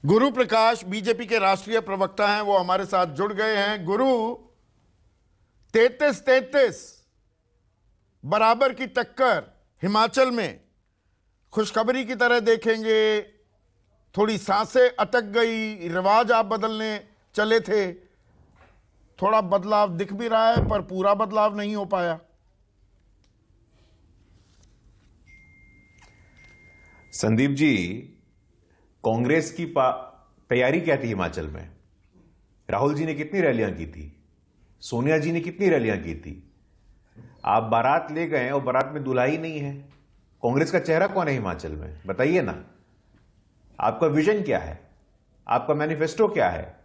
गुरु प्रकाश BJP के राष्ट्रीय प्रवक्ता हैं, वो हमारे साथ जुड़ गए हैं। गुरु, 33-33 बराबर की टक्कर हिमाचल में खुशखबरी की तरह देखेंगे। थोड़ी सांसें अटक गई, रिवाज आप बदलने चले थे, थोड़ा बदलाव दिख भी रहा है पर पूरा बदलाव नहीं हो पाया। संदीप जी, कांग्रेस की तैयारी क्या थी हिमाचल में? राहुल जी ने कितनी रैलियां की थी, सोनिया जी ने कितनी रैलियां की थी। आप बारात ले गए और बारात में दूल्हा ही नहीं है। कांग्रेस का चेहरा कौन है हिमाचल में, बताइए ना। आपका विजन क्या है, आपका मैनिफेस्टो क्या है?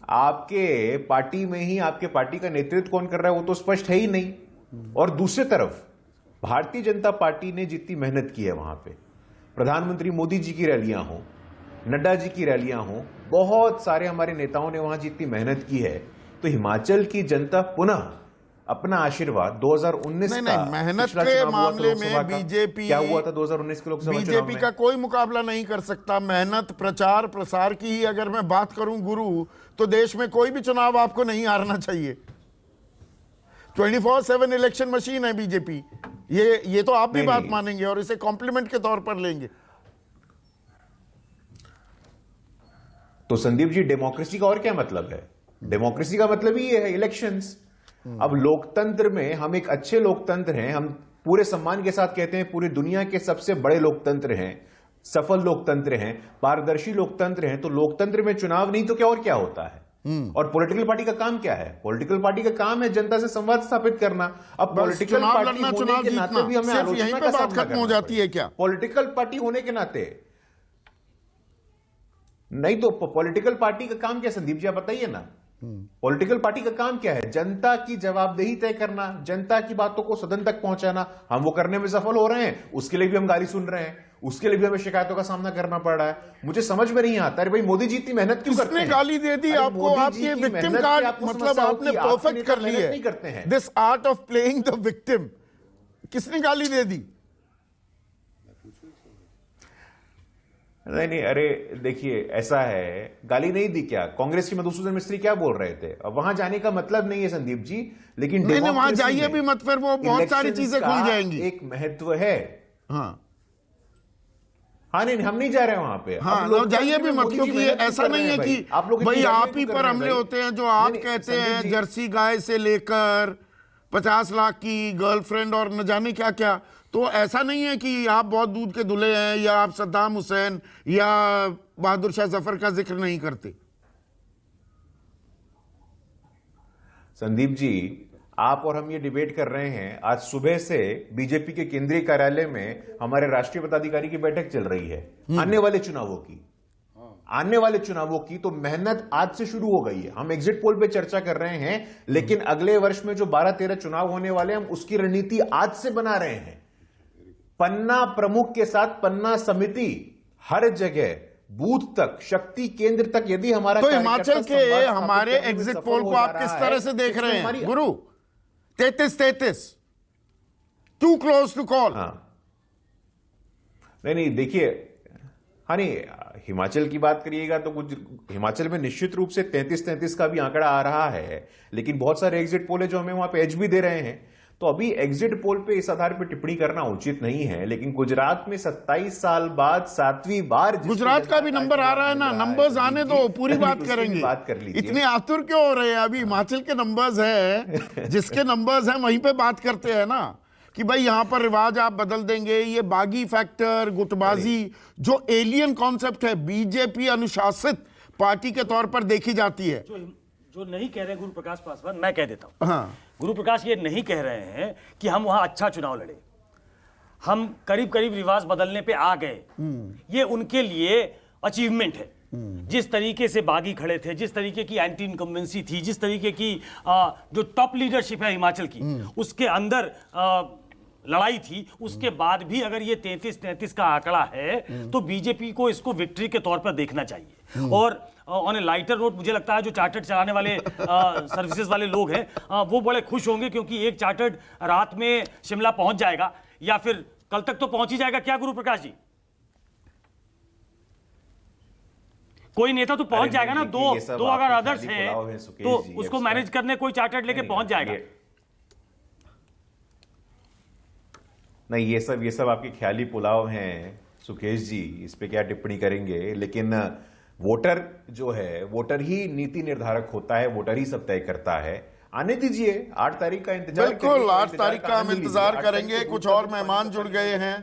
आपके पार्टी में ही आपके पार्टी का नेतृत्व कौन कर रहा है वो तो स्पष्ट है ही नहीं। और दूसरी तरफ भारतीय जनता पार्टी ने जितनी मेहनत की है वहां पे, प्रधानमंत्री मोदी जी की रैलियां हो, नड्डा जी की रैलियां हो, बहुत सारे हमारे नेताओं ने वहां जितनी मेहनत की है, तो हिमाचल की जनता पुनः अपना आशीर्वाद 2019 नहीं, मेहनत के मामले में बीजेपी, क्या हुआ था 2019 के लोकसभा चुनाव में? बीजेपी का कोई मुकाबला नहीं कर सकता। मेहनत, प्रचार प्रसार की ही अगर मैं बात करूं गुरु, तो देश में कोई भी चुनाव आपको नहीं हारना चाहिए। 24/7 इलेक्शन मशीन है बीजेपी। ये तो आप भी बात मानेंगे और इसे कॉम्प्लीमेंट के तौर पर लेंगे। तो संदीप जी, डेमोक्रेसी का और क्या मतलब है? डेमोक्रेसी का मतलब ही है इलेक्शंस। अब लोकतंत्र में हम एक अच्छे लोकतंत्र हैं, हम पूरे सम्मान के साथ कहते हैं पूरी दुनिया के सबसे बड़े लोकतंत्र हैं, सफल लोकतंत्र हैं, पारदर्शी लोकतंत्र हैं। तो लोकतंत्र में चुनाव नहीं तो क्या और क्या होता है? और पॉलिटिकल पार्टी का काम क्या है? पॉलिटिकल पार्टी का काम है जनता से संवाद स्थापित करना। अब पॉलिटिकल पार्टी होने के नाते भी हमें आलोचना का सामना खत्म हो जाती है क्या? पॉलिटिकल पार्टी होने के नाते नहीं तो पॉलिटिकल पार्टी का काम क्या संदीप जी, आप बताइए ना। पॉलिटिकल पार्टी का काम क्या है? जनता की जवाबदेही तय करना, जनता की बातों को सदन तक पहुंचाना। हम वो करने में सफल हो रहे हैं, उसके लिए भी हम गाली सुन रहे हैं, उसके लिए भी हमें शिकायतों का सामना करना पड़ रहा है। मुझे समझ में नहीं आता, अरे भाई मोदी जी इतनी मेहनत क्यों करते हैं? गाली दे दी आपको, आप ये विक्टिम कार्ड मतलब आपने परफेक्ट कर ली है। नहीं करते हैं this art of playing the victim, किसने गाली दे दी? नहीं, अरे देखिए, ऐसा है, गाली नहीं दी क्या? कांग्रेस के मधुसूदन मिस्त्री क्या बोल रहे थे? अब वहां जाने का मतलब नहीं है संदीप जी, लेकिन नहीं, वहां जाइए भी मत, फिर वो बहुत सारी चीजें खुल जाएंगी। एक महत्व है। हाँ, नहीं, हम नहीं जा रहे वहां पे। हाँ, जाइए भी मत, क्योंकि ऐसा नहीं है कि भाई आप ही पर हमले होते हैं। जो आप कहते हैं जर्सी गाय से लेकर 50 लाख की गर्लफ्रेंड और न जाने क्या क्या, तो ऐसा नहीं है कि आप बहुत दूध के धुले हैं या आप सद्दाम हुसैन या बहादुर शाह जफर का जिक्र नहीं करते। संदीप जी, आप और हम ये डिबेट कर रहे हैं। आज सुबह से बीजेपी के केंद्रीय कार्यालय में हमारे राष्ट्रीय पदाधिकारी की बैठक चल रही है आने वाले चुनावों की। तो मेहनत आज से शुरू हो गई है। हम एग्जिट पोल पे चर्चा कर रहे हैं, लेकिन अगले वर्ष में जो 12-13 चुनाव होने वाले हैं, हम उसकी रणनीति आज से बना रहे हैं। पन्ना प्रमुख के साथ पन्ना समिति, हर जगह बूथ तक, शक्ति केंद्र तक, यदि हमारा तो हिमाचल के हमारे एग्जिट पोल को आप किस तरह से देख रहे हैं गुरु? 33-33 टू क्लोज टू कॉल। नहीं, देखिए, नहीं, हिमाचल की बात करिएगा तो कुछ हिमाचल में निश्चित रूप से 33-33 का भी आंकड़ा आ रहा है, लेकिन बहुत सारे एग्जिट पोल है जो हमें वहां पे एज भी दे रहे हैं। तो अभी एग्जिट पोल पे इस आधार पे टिप्पणी करना उचित नहीं है। लेकिन गुजरात में 27 साल बाद 7वीं बार गुजरात का भी नंबर आ रहा है ना, नंबर्स आने दो, पूरी बात करेंगे। बात कर लीजिए। इतने आतुर क्यों हो रहे हैं? अभी हिमाचल के नंबर्स है, जिसके नंबर्स हैं वहीं पे बात करते हैं ना, कि भाई यहां पर रिवाज आप बदल देंगे। ये बागी फैक्टर, गुटबाजी, जो एलियन कॉन्सेप्ट है, बीजेपी अनुशासित पार्टी के तौर पर देखी जाती है। जो नहीं कह रहे गुरु प्रकाश पासवान, मैं कह देता हूं। हाँ, गुरु प्रकाश ये नहीं कह रहे हैं कि हम वहां अच्छा चुनाव लड़े, हम करीब करीब रिवाज बदलने पे आ गए। ये उनके लिए अचीवमेंट है। जिस तरीके से बागी खड़े थे, जिस तरीके की एंटी इनकम्बेंसी थी, जिस तरीके की जो टॉप लीडरशिप है हिमाचल की, उसके अंदर लड़ाई थी, उसके बाद भी अगर ये 33-33 का आंकड़ा है तो बीजेपी को इसको विक्ट्री के तौर पर देखना चाहिए। और ऑन ए लाइटर नोट, मुझे लगता है जो चार्टर्ड चलाने वाले सर्विसेज वाले लोग हैं वो बड़े खुश होंगे, क्योंकि एक चार्टर्ड रात में शिमला पहुंच जाएगा या फिर कल तक तो पहुंच ही जाएगा। क्या गुरु प्रकाश जी? कोई नेता तो पहुंच अरे जाएगा ना, नहीं, दो ये सब दो अगर आपके अदर्स खाली पुलाव है, हैं सुकेश तो जी, उसको अब मैनेज करने कोई चार्टर्ड लेके नहीं, पहुंच जाएगा। नहीं, ये सब आपके ख्याली पुलाव हैं सुकेश जी, इस पे क्या टिप्पणी करेंगे। लेकिन वोटर जो है, वोटर ही नीति निर्धारक होता है, वोटर ही सब तय करता है। आने दीजिए, 8 तारीख का इंतजार बिल्कुल, 8 तारीख का हम इंतजार करेंगे। कुछ और मेहमान जुड़ गए हैं।